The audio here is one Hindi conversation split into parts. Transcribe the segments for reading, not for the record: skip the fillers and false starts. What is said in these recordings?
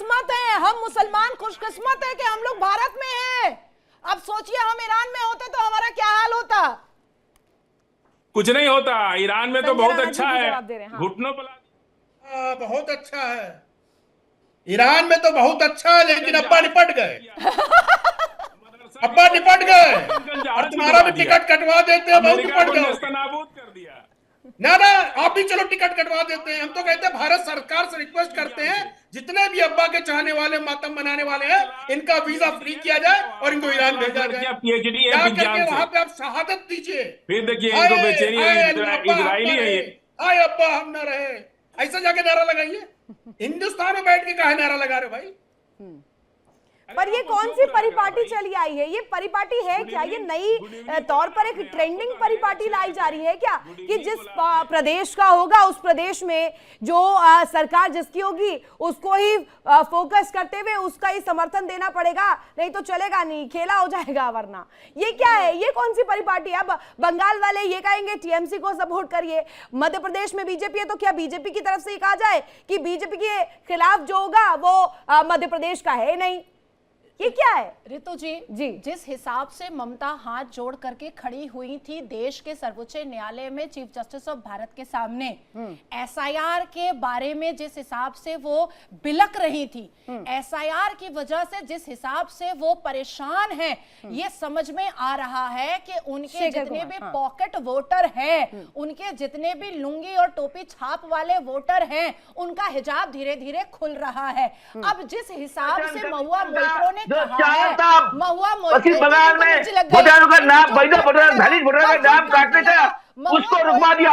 खुशकिस्मत हैं, हम मुसलमान खुशकिस्मत हैं कि हम लोग भारत में हैं। अब सोचिए हम ईरान में होते तो हमारा क्या हाल होता। कुछ नहीं होता, ईरान में तो संजय बहुत राणा अच्छा जी भी है, जवाब दे रहे हैं। हाँ। घुटनों पर बहुत अच्छा है, ईरान में तो बहुत अच्छा है, लेकिन अब्बा निपट गए। अब्बा निपट गए और तुम्हारा भी टिकट कटवा देते हैं, बहुत निपट गए। नेस्तनाबूद कर दिया। ना ना, आप भी चलो टिकट कटवा देते हैं। हम तो कहते हैं भारत सरकार से रिक्वेस्ट करते हैं, जितने भी अब्बा के चाहने वाले, मातम मनाने वाले हैं, इनका वीजा फ्री किया जाए और इनको ईरान भेजा जाए। पीएचडी है जा विज्ञान करके से। वहां पे आप शहादत दीजिए। फिर देखिए हाय इनको बेचैनी हाय है, अब्बा हम इजरायली न है रहे, ये। हाय अब्बा हम न रहे, ऐसा जाके नारा लगाइए। हिंदुस्तान में बैठ के काहे नारा लगा रहे भाई? पर ये कौन सी परिपाटी चली आई है? ये परिपाटी है क्या? ये नई तौर पर एक ट्रेंडिंग परिपाटी लाई जा रही है क्या कि जिस प्रदेश का होगा उस प्रदेश में जो सरकार जिसकी होगी उसको ही फोकस करते हुए उसका ही समर्थन देना पड़ेगा, नहीं तो चलेगा नहीं, खेला हो जाएगा वरना। ये क्या है? ये कौन सी परिपाटी है? अब बंगाल वाले ये कहेंगे टीएमसी को सपोर्ट करिए, मध्य प्रदेश में बीजेपी है तो क्या बीजेपी की तरफ से ये कहा जाए कि बीजेपी के खिलाफ जो होगा वो मध्य प्रदेश का है नहीं? ये क्या है रितु जी? जी, जिस हिसाब से ममता हाथ जोड़ करके खड़ी हुई थी देश के सर्वोच्च न्यायालय में चीफ जस्टिस ऑफ भारत के सामने, एसआईआर के बारे में जिस हिसाब से वो बिलक रही थी, एसआईआर की वजह से जिस हिसाब से वो परेशान है, ये समझ में आ रहा है कि उनके जितने भी पॉकेट वोटर हैं, उनके जितने भी लुंगी और टोपी छाप वाले वोटर हैं, उनका हिजाब धीरे धीरे खुल रहा है। अब जिस हिसाब से महुआ मोइत्रो ने महुआ पश्चिम बंगाल में वोटरों का नाम, वैध वोटर, दलित वोटर का नाम काटने का उसको रुकवा दिया।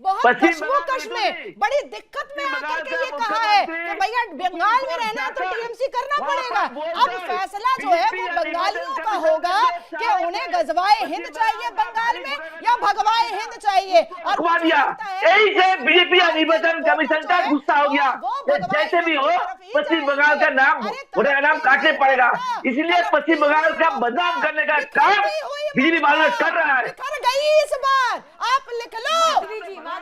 बहुत कश्मकश में, बड़ी दिक्कत में आकर के ये कहा है कि भैया बंगाल में रहना तो टीएमसी करना पड़ेगा। अब फैसला जो है वो बंगालियों का होगा कि उन्हें गजवाए हिंद चाहिए बंगाल में या भगवाए हिंद चाहिए। और रुकवा दिया। यही से बीजेपी निर्वाचन कमीशन का गुस्सा हो गया, जैसे भी हो पश्चिम बंगाल का नाम, वोटर का नाम काटने पड़ेगा। इसलिए पश्चिम बंगाल का बदनाम करने का काम बीजेपी वालों कर रहा है। बिखर गई इस बार, आप लिख लो,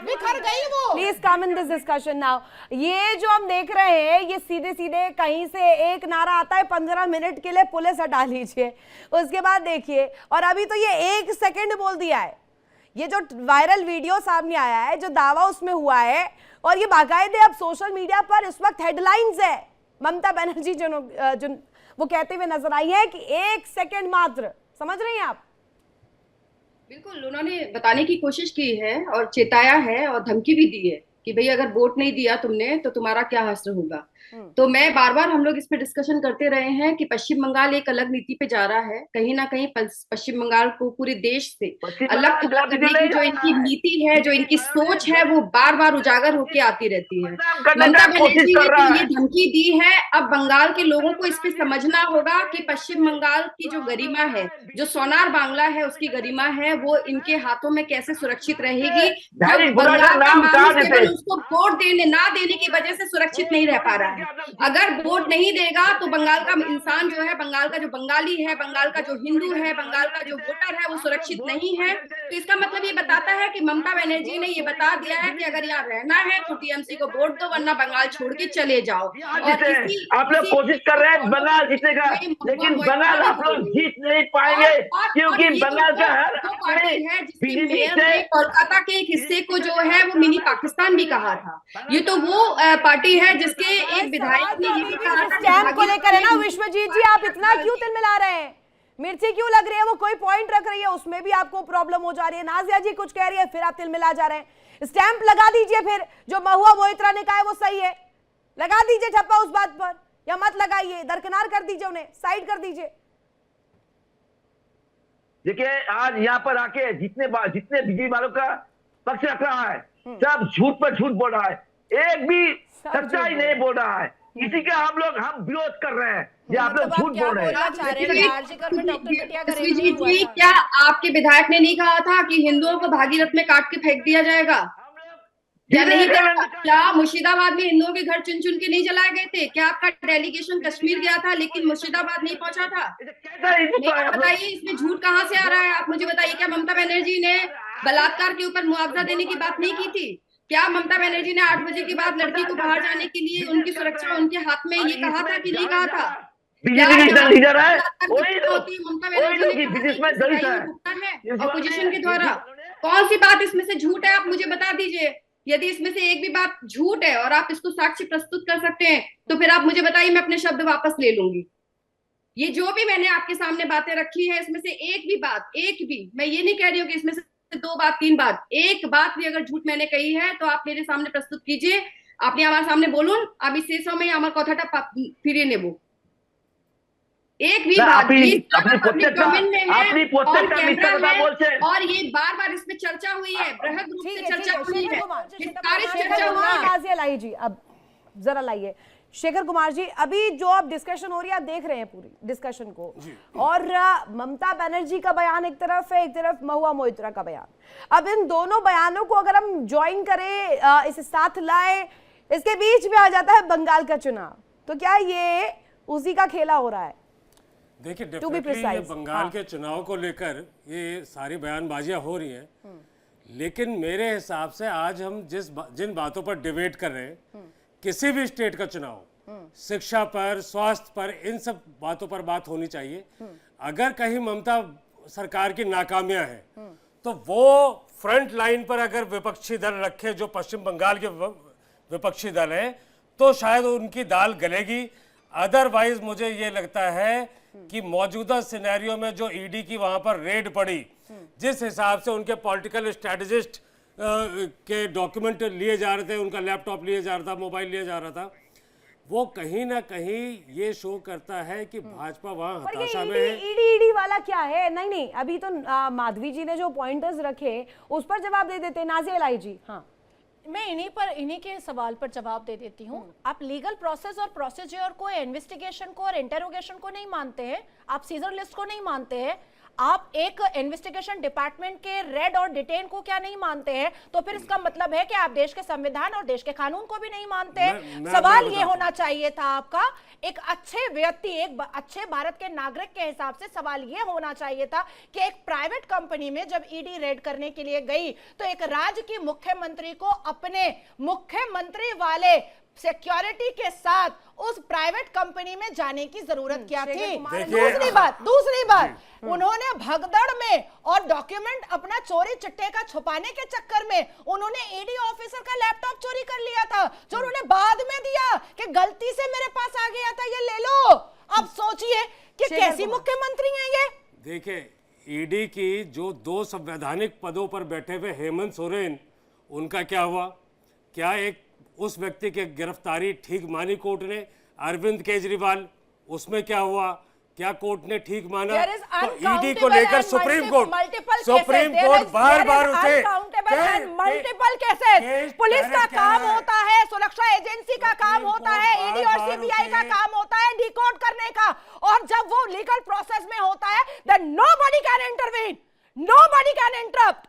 बिखर गई वो। Please come in this discussion now. ये जो हम देख रहे हैं ये सीधे सीधे कहीं से एक नारा आता है 15 मिनट के लिए पुलिस हटा लीजिए, उसके बाद देखिए, और अभी तो ये 1 सेकंड बोल दिया है। ये जो वायरल वीडियो सामने आया है, जो दावा उसमें हुआ है, और ये बाकायदे अब सोशल मीडिया पर इस वक्त हेडलाइंस है। ममता बनर्जी जो वो कहते हुए नजर आई है कि 1 सेकंड मात्र, समझ रही हैं आप? बिल्कुल, उन्होंने बताने की कोशिश की है और चेताया है और धमकी भी दी है कि भाई अगर वोट नहीं दिया तुमने तो तुम्हारा क्या हश्र होगा। तो मैं बार बार, हम लोग इस पे डिस्कशन करते रहे हैं कि पश्चिम बंगाल एक अलग नीति पे जा रहा है। कहीं ना कहीं पश्चिम बंगाल को पूरे देश से अलग करने की जो इनकी नीति है, जो इनकी सोच है, वो बार बार उजागर होके आती रहती है। ममता बनर्जी ने तो ये धमकी दी है। अब बंगाल के लोगों को इस पे समझना होगा कि पश्चिम बंगाल की जो गरिमा है, जो सोनार बांग्ला है, उसकी गरिमा है, वो इनके हाथों में कैसे सुरक्षित रहेगी। जो बंगाल का मानस केवल उसको वोट देने ना देने की वजह से सुरक्षित नहीं रह पा रहा है। अगर वोट नहीं देगा तो बंगाल का इंसान जो है, बंगाल का जो बंगाली है, बंगाल का जो हिंदू है, बंगाल का जो वोटर है, वो सुरक्षित नहीं है। तो इसका मतलब ये बताता है कि ममता बनर्जी ने ये बता दिया है कि अगर यहाँ रहना है तो टीएमसी को वोट दो, वरना बंगाल छोड़ के चले जाओ। और आप लोग कोशिश कर रहे हैं बंगाल जीतने का, लेकिन बंगाल आप लोग जीत नहीं पाएंगे, क्योंकि बंगाल का हर पार्टी है जिसके मेयर ने कोलकाता के एक हिस्से को जो है वो मिनी पाकिस्तान भी कहा था। ये तो वो पार्टी है जिसके एक विधायक ने ये भी कहा था स्कैम को लेकर है ना। विश्वजीत जी, आप इतना क्यों तिलमिला रहे हैं? मिर्ची क्यों लग रही है? वो कोई पॉइंट रख रही है, उसमें भी आपको प्रॉब्लम हो जा रही है। नाजिया जी कुछ कह रही है, फिर आप तिलमिला जा रहे हैं। स्टैंप लगा दीजिए फिर, जो महुआ मोइत्रा ने कहा है वो सही है, लगा दीजिए ठप्पा उस बात पर, या मत लगाइए, दरकिनार कर दीजिए, उन्हें साइड कर दीजिए। देखिए आज यहाँ पर आके जितने बीजेपी वालों का पक्ष रख रहा है, सब झूठ पर झूठ बोल रहा है, एक भी सच्चाई नहीं बोल रहा है। इसी का हम विरोध कर रहे हैं, ये आप लोग झूठ बोल रहे हैं। क्या आपके विधायक ने नहीं कहा था कि हिंदुओं को भागीरथ में काट के फेंक दिया जाएगा? क्या नहीं कहा? क्या मुर्शिदाबाद में हिंदुओं के घर चुन चुन के नहीं जलाए गए थे? क्या आपका डेलीगेशन कश्मीर गया था लेकिन मुर्शिदाबाद नहीं पहुंचा था? बताइए, इसमें झूठ कहाँ से आ रहा है? आप मुझे बताइए, क्या ममता बनर्जी ने बलात्कार के ऊपर मुआवजा देने की बात नहीं की थी? क्या ममता बनर्जी ने 8 बजे के बाद लड़की को बाहर जाने के लिए उनकी सुरक्षा उनके हाथ में ये कहा था कि नहीं कहा था? बीजेपी की लीडर है, वही लोग ममता की बिजनेसमैन दलित है। ऑपोजिशन के द्वारा कौन सी बात इसमें से झूठ है, आप मुझे बता दीजिए। यदि इसमें से एक भी बात झूठ है और आप इसको साक्ष्य प्रस्तुत कर सकते हैं तो फिर आप मुझे बताइए, मैं अपने शब्द वापस ले लूंगी। ये जो भी मैंने आपके सामने बातें रखी है, इसमें से एक भी बात, एक भी, मैं ये नहीं कह रही हूँ कि इसमें से 2 बात 3 बात, एक बात भी अगर झूठ मैंने कही है तो आप मेरे सामने प्रस्तुत कीजिए। আপনি আমার সামনে বলুন, আমি সেই সময় আমার কথাটা ফিরিয়ে নেব। एक भी बात कमेंट में है और कैमरा है और ये बार-बार इसमें चर्चा हुई है, बृहद रूप से चर्चा हुई है, विस्तारित चर्चा हुई है। नाज़िया लाइए जी, अब जरा लाइए शेखर कुमार जी, अभी जो अब डिस्कशन हो रही है आप देख रहे हैं पूरी डिस्कशन को, और ममता बनर्जी का बयान एक तरफ है, एक तरफ महुआ मोइत्रा का बयान। अब इन दोनों बयानों को अगर हम ज्वाइन करें, इसे साथ लाए, इसके बीच में आ जाता है बंगाल का चुनाव। तो क्या ये उसी का खेला हो रहा है? देखिए, डेफिनेटली ये बंगाल के चुनाव को लेकर ये सारी बयानबाजियां हो रही हैं, लेकिन मेरे हिसाब से आज हम जिन बातों पर डिबेट कर रहे हैं, किसी भी स्टेट का चुनाव, शिक्षा पर, स्वास्थ्य पर, इन सब बातों पर बात होनी चाहिए। अगर कहीं ममता सरकार की नाकामियां हैं तो वो फ्रंट लाइन पर अगर विपक्षी दल रखे, जो पश्चिम बंगाल के विपक्षी दल हैं, तो शायद उनकी दाल गलेगी। अदरवाइज मुझे ये लगता है कि मौजूदा सिनेरियो में जो ईडी की वहां पर रेड पड़ी, जिस हिसाब से उनके पॉलिटिकल स्ट्रेटेजिस्ट के डॉक्यूमेंट लिए जा रहे थे, उनका लैपटॉप लिए जा रहा था, मोबाइल लिए जा रहा था, वो कहीं ना कहीं ये शो करता है कि भाजपा वहां हताशा में है। ईडी वाला क्या है? नहीं, अभी तो माधवी जी ने जो पॉइंटर्स रखे उस पर जवाब दे देते। नाज़िया लाई जी, हाँ, मैं इन्हीं के सवाल पर जवाब दे देती हूँ। आप लीगल प्रोसेस और प्रोसीजर को, इन्वेस्टिगेशन को और इंटेरोगेशन को नहीं मानते हैं, आप सीजर लिस्ट को नहीं मानते हैं, आप एक इन्वेस्टिगेशन डिपार्टमेंट के रेड और डिटेन को क्या नहीं मानते हैं, तो फिर इसका मतलब है कि आप देश के संविधान और देश के कानून को भी नहीं मानते हैं। सवाल ये होना चाहिए था आपका, एक अच्छे व्यक्ति, एक अच्छे भारत के नागरिक के हिसाब से सवाल ये होना चाहिए था कि एक प्राइवेट कंपनी में जब ईडी रेड करने के लिए गई तो एक राज्य की मुख्यमंत्री को अपने मुख्यमंत्री वाले सिक्योरिटी के साथ उस प्राइवेट कंपनी में जाने की जरूरत क्या थी? दूसरी बात, उन्होंने भगदड़ में और डॉक्यूमेंट अपना चोरी चिट्टे का छुपाने के चक्कर में उन्होंने ईडी ऑफिसर का लैपटॉप चोरी कर लिया था, जो उन्होंने बाद में दिया कि गलती से मेरे पास आ गया था, ये ले लो। अब सोचिए कि कैसी मुख्यमंत्री है ये। देखिए, ईडी की जो 2 संवैधानिक पदों पर बैठे हुए हेमंत सोरेन, उनका क्या हुआ? क्या एक उस व्यक्ति की गिरफ्तारी ठीक मानी कोर्ट ने? अरविंद केजरीवाल, उसमें क्या हुआ? क्या कोर्ट ने ठीक माना? तो ईडी को लेकर सुप्रीम कोर्ट बार-बार उसे मल्टीपल केसेस, पुलिस का काम होता है, सुरक्षा एजेंसी का काम होता है, ईडी और सीबीआई का काम होता है डिकोड करने का, और जब वो लीगल प्रोसेस में होता है then nobody can intervene, nobody can interrupt.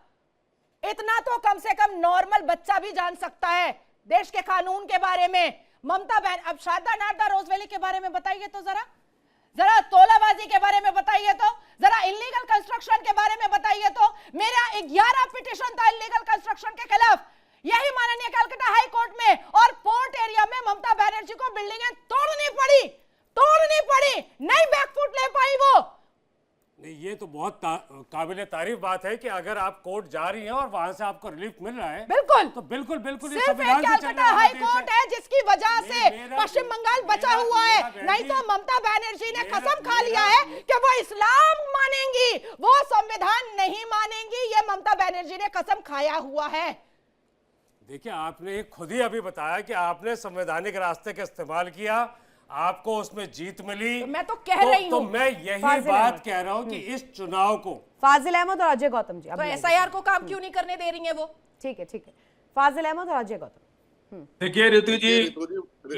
इतना तो कम से कम नॉर्मल बच्चा भी जान सकता है देश के कानून के बारे में। ममता बहन, अब शारदा नारदा रोजवेली के बारे में बताइए तो, जरा तोलाबाजी के बारे में बताइए तो, जरा इलीगल कंस्ट्रक्शन के बारे में बताइए तो। मेरा 11 पिटीशन था इलीगल कंस्ट्रक्शन के खिलाफ, यही माननीय कलकत्ता हाई कोर्ट में, और पोर्ट एरिया में ममता बनर्जी को बिल्डिंगें तोड़नी पड़ी, नहीं बैकफुट ले पाई वो। नहीं, ये तो बहुत काबिले तारीफ बात है कि अगर आप कोर्ट जा रही हैं और वहां से आपको रिलीफ मिल रहा है, बिल्कुल, तो बिल्कुल सिर्फ कलकत्ता हाई कोर्ट है जिसकी वजह से पश्चिम बंगाल बचा हुआ है, नहीं तो ममता बनर्जी ने कसम खा लिया है कि वो इस्लाम मानेंगी, वो संविधान नहीं मानेंगी, ये ममता बनर्जी ने कसम खाया हुआ है। देखिए, आपने खुद ही अभी बताया कि आपने संवैधानिक रास्ते का इस्तेमाल किया, आपको उसमें जीत मिली। तो मैं तो कह रही हूं, तो मैं यही बात कह रहा हूं कि इस चुनाव को फाजिल अहमद और अजय गौतम जी, तो एसआईआर को काम क्यों नहीं करने दे रही है वो? ठीक है, फाजिल अहमद और अजय गौतम। देखिए ऋतु जी,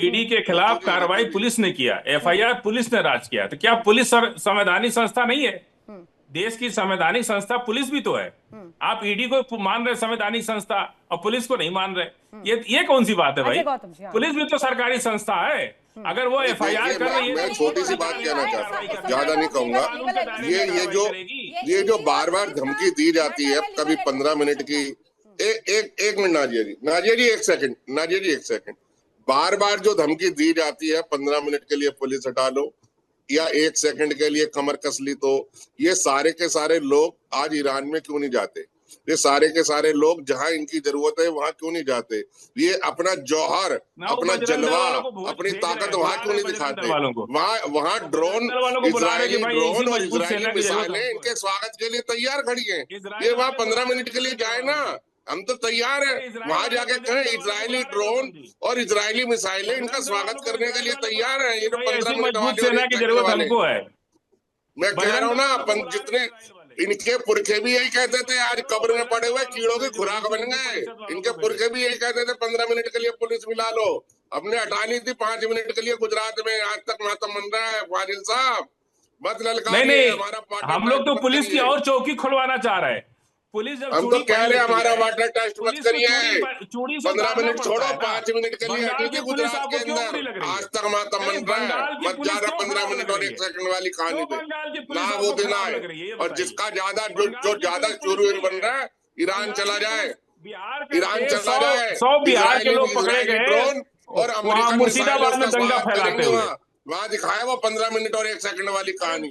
ईडी के खिलाफ कार्रवाई पुलिस ने किया, एफआईआर पुलिस ने राज किया, तो क्या पुलिस संवैधानिक संस्था नहीं है? देश की संवैधानिक संस्था पुलिस भी तो है। आप ईडी को मान रहे संवैधानिक संस्था और पुलिस को नहीं मान रहे, ये कौन सी बात है भाई? पुलिस भी तो सरकारी संस्था है। अगर वो एफआईआर कर रही है, मैं छोटी सी बात कहना चाहता हूँ, ज्यादा नहीं कहूंगा। ये जो बार बार धमकी दी जाती है, कभी 15 मिनट की एक मिनट नाजिया जी एक सेकंड बार बार जो धमकी दी जाती है 15 मिनट के लिए पुलिस हटा लो या 1 सेकंड के लिए कमर कस ली, तो ये सारे के सारे लोग आज ईरान में क्यों नहीं जाते? ये सारे के सारे लोग जहां इनकी जरूरत है वहां क्यों नहीं जाते? ये अपना जौहर, अपना जलवा, अपनी ताकत वहां क्यों नहीं दिखाते? वहां ड्रोन, इजरायली ड्रोन और इजरायली मिसाइलें इनके स्वागत के लिए तैयार खड़ी हैं। ये वहां 15 मिनट के लिए जाए ना, हम तो तैयार हैं। वहां जाके कहें इजरायली ड्रोन और इजरायली मिसाइलें इनका स्वागत करने के लिए तैयार हैं। ये जो 15 मिनट वाले मैं कह रहा हूँ ना, जितने इनके पुरखे भी यही कहते थे, आज कब्र में पड़े हुए कीड़ों की खुराक बन गए। इनके पुरखे भी यही कहते थे 15 मिनट के लिए पुलिस मिला लो। हमने हटा ली थी 5 मिनट के लिए गुजरात में, आज तक मातम बन रहा है। फाजिल साहब मत ललकारिए हमारा। हम लोग तो पुलिस की और चौकी खुलवाना चाह रहे हैं। पुलिस जब हम तो कह रहे हैं हमारा वाटर टेस्ट मत करिए। 15 मिनट छोड़ो, 5 मिनट के लिए हटी थी गुजरात के अंदर, आज तक मातम बन रहा है। मत ज्यादा 15 मिनट और 1 सेकंड वाली कहानी पे ना वो दिन आए। और जिसका ज्यादा जो ज्यादा शूरवीर बन रहा है, ईरान चला जाए, ईरान चला जाए। 100 बिहार के लोग पकड़े गए ड्रोन और अमेरिकन मुर्शिदाबाद में दंगा फैलाते हुए वहां दिखाया वो 15 मिनट और 1 सेकंड वाली कहानी।